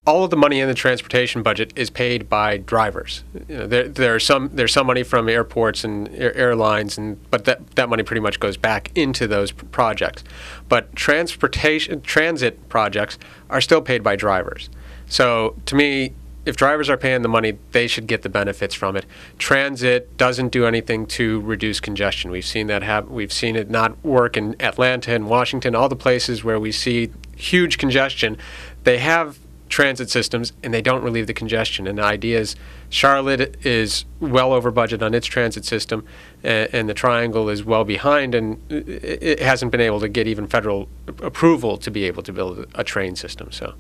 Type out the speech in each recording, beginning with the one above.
All of the money in the transportation budget is paid by drivers. There's some money from airports and airlines, but that money pretty much goes back into those projects. But transit projects are still paid by drivers. So to me, if drivers are paying the money, they should get the benefits from it. Transit doesn't do anything to reduce congestion. We've seen that happen. We've seen it not work in Atlanta and Washington, all the places where we see huge congestion. They have transit systems and they don't relieve the congestion. And the idea is Charlotte is well over budget on its transit system, and the Triangle is well behind, and it hasn't been able to get even federal approval to be able to build a train system. So,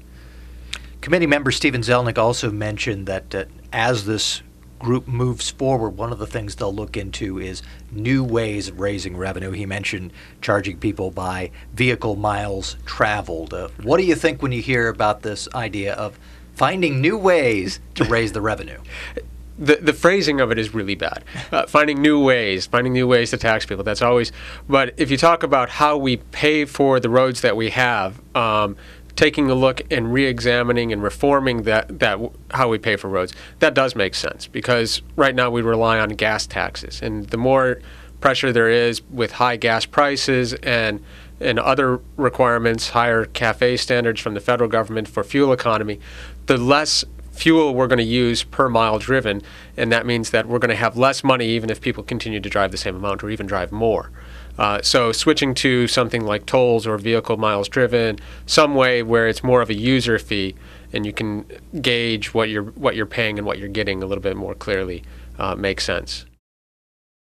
committee member Stephen Zelnick also mentioned that as this group moves forward, one of the things they'll look into is new ways of raising revenue. He mentioned charging people by vehicle miles traveled. What do you think when you hear about this idea of finding new ways to raise the revenue? The phrasing of it is really bad. Finding new ways to tax people. That's always. But if you talk about how we pay for the roads that we have, taking a look and re-examining and reforming that how we pay for roads, that does make sense, because right now we rely on gas taxes, and the more pressure there is with high gas prices and other requirements, higher CAFE standards from the federal government for fuel economy, the less fuel we're going to use per mile driven, and that means that we're going to have less money even if people continue to drive the same amount or even drive more. So switching to something like tolls or vehicle miles driven, some way where it's more of a user fee and you can gauge what you're paying and what you're getting a little bit more clearly, makes sense.